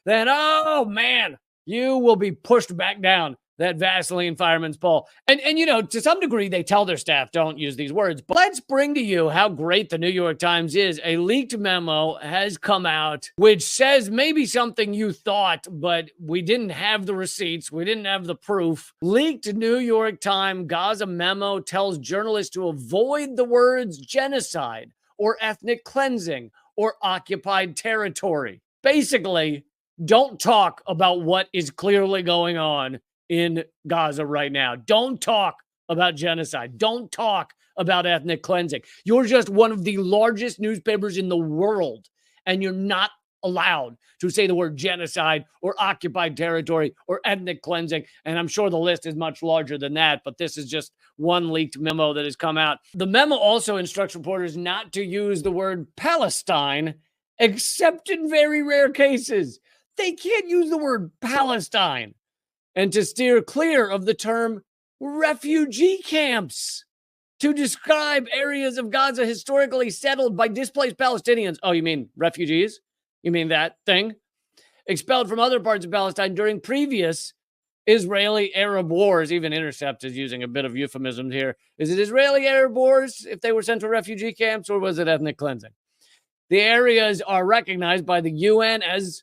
then, oh man, you will be pushed back down that Vaseline fireman's pole. And to some degree, they tell their staff, don't use these words. But let's bring to you how great the New York Times is. A leaked memo has come out, which says maybe something you thought, but we didn't have the receipts. We didn't have the proof. Leaked New York Times Gaza memo tells journalists to avoid the words genocide or ethnic cleansing or occupied territory. Basically, don't talk about what is clearly going on in Gaza right now. Don't talk about genocide. Don't talk about ethnic cleansing. You're just one of the largest newspapers in the world, and you're not allowed to say the word genocide or occupied territory or ethnic cleansing. And I'm sure the list is much larger than that, but this is just one leaked memo that has come out. The memo also instructs reporters not to use the word Palestine, except in very rare cases. They can't use the word Palestine, and to steer clear of the term refugee camps to describe areas of Gaza historically settled by displaced Palestinians. Oh, you mean refugees? You mean that thing? Expelled from other parts of Palestine during previous Israeli-Arab wars. Even Intercept is using a bit of euphemism here. Is it Israeli-Arab wars if they were sent to refugee camps, or was it ethnic cleansing? The areas are recognized by the UN as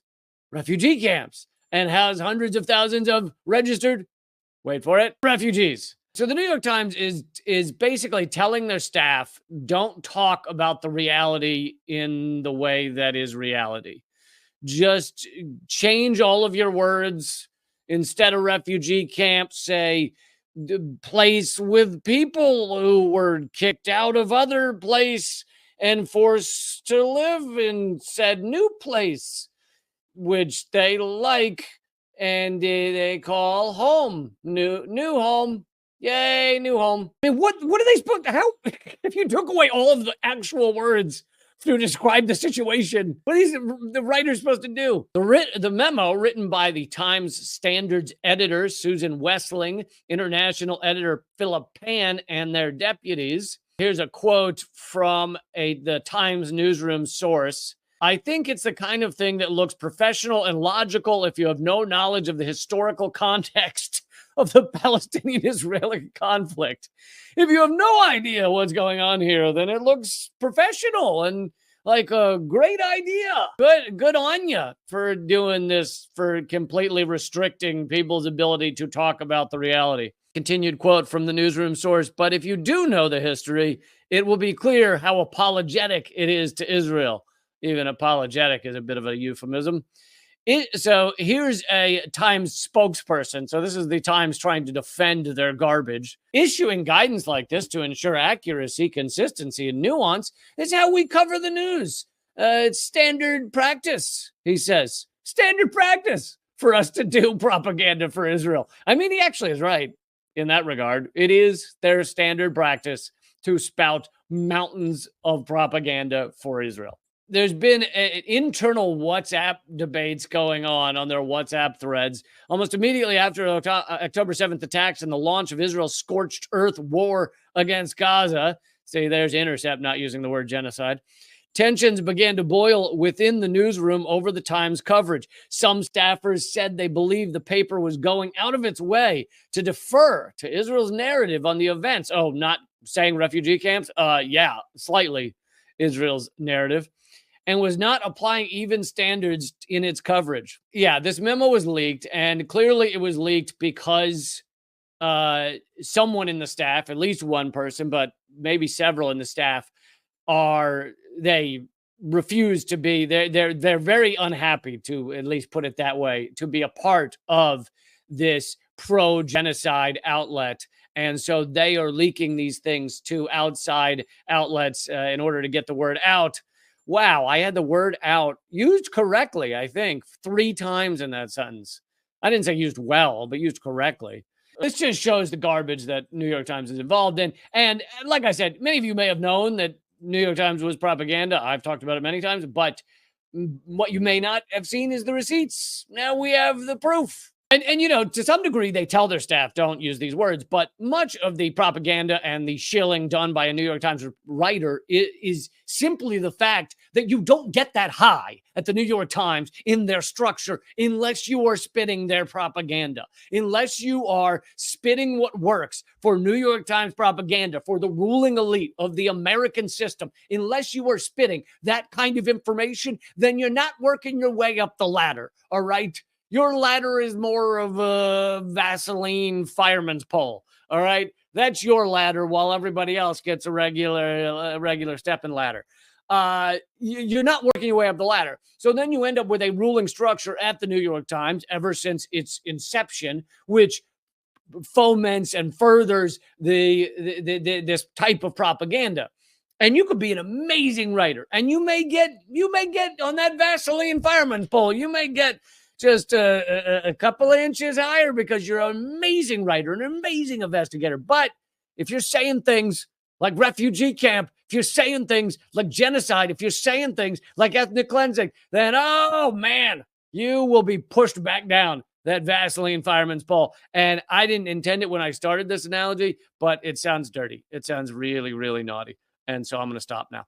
refugee camps and has hundreds of thousands of registered, wait for it, refugees. So the New York Times is basically telling their staff, don't talk about the reality in the way that is reality. Just change all of your words. Instead of refugee camps, say place with people who were kicked out of other place and forced to live in said new place, which they like, and they call home. New home. Yay, new home. I mean, what are they supposed to, how, if you took away all of the actual words to describe the situation, what are the writers supposed to do? The memo, written by the Times Standards editor, Susan Wessling, international editor, Philip Pan, and their deputies. Here's a quote from the Times newsroom source. I think it's the kind of thing that looks professional and logical if you have no knowledge of the historical context of the Palestinian-Israeli conflict. If you have no idea what's going on here, then it looks professional and like a great idea. Good on you for doing this, for completely restricting people's ability to talk about the reality. Continued quote from the newsroom source, but if you do know the history, it will be clear how apologetic it is to Israel. Even apologetic is a bit of a euphemism. So here's a Times spokesperson. So this is the Times trying to defend their garbage. Issuing guidance like this to ensure accuracy, consistency, and nuance is how we cover the news. It's standard practice, he says. Standard practice for us to do propaganda for Israel. I mean, he actually is right in that regard. It is their standard practice to spout mountains of propaganda for Israel. There's been internal WhatsApp debates going on their WhatsApp threads almost immediately after October 7th attacks and the launch of Israel's scorched earth war against Gaza. See, there's Intercept not using the word genocide. Tensions began to boil within the newsroom over the Times coverage. Some staffers said they believed the paper was going out of its way to defer to Israel's narrative on the events. Oh, not saying refugee camps? Yeah, slightly Israel's narrative. And was not applying even standards in its coverage. Yeah, this memo was leaked, and clearly it was leaked because someone in the staff, at least one person, but maybe several in the staff, they refuse to be. They're very unhappy, to at least put it that way, to be a part of this pro-genocide outlet. And so they are leaking these things to outside outlets in order to get the word out. Wow, I had the word out used correctly, I think, 3 times in that sentence. I didn't say used well, but used correctly. This just shows the garbage that New York Times is involved in. And like I said, many of you may have known that New York Times was propaganda. I've talked about it many times, but what you may not have seen is the receipts. Now we have the proof. And to some degree, they tell their staff don't use these words, but much of the propaganda and the shilling done by a New York Times writer is simply the fact that you don't get that high at the New York Times in their structure unless you are spitting their propaganda, unless you are spitting what works for New York Times propaganda, for the ruling elite of the American system, unless you are spitting that kind of information, then you're not working your way up the ladder, all right? Your ladder is more of a Vaseline fireman's pole. All right. That's your ladder while everybody else gets a regular stepping ladder. You're not working your way up the ladder. So then you end up with a ruling structure at the New York Times ever since its inception, which foments and furthers this type of propaganda. And you could be an amazing writer, and you may get on that Vaseline fireman's pole. You may get just a couple of inches higher because you're an amazing writer, an amazing investigator. But if you're saying things like refugee camp, if you're saying things like genocide, if you're saying things like ethnic cleansing, then, oh, man, you will be pushed back down that Vaseline fireman's pole. And I didn't intend it when I started this analogy, but it sounds dirty. It sounds really, really naughty. And so I'm going to stop now.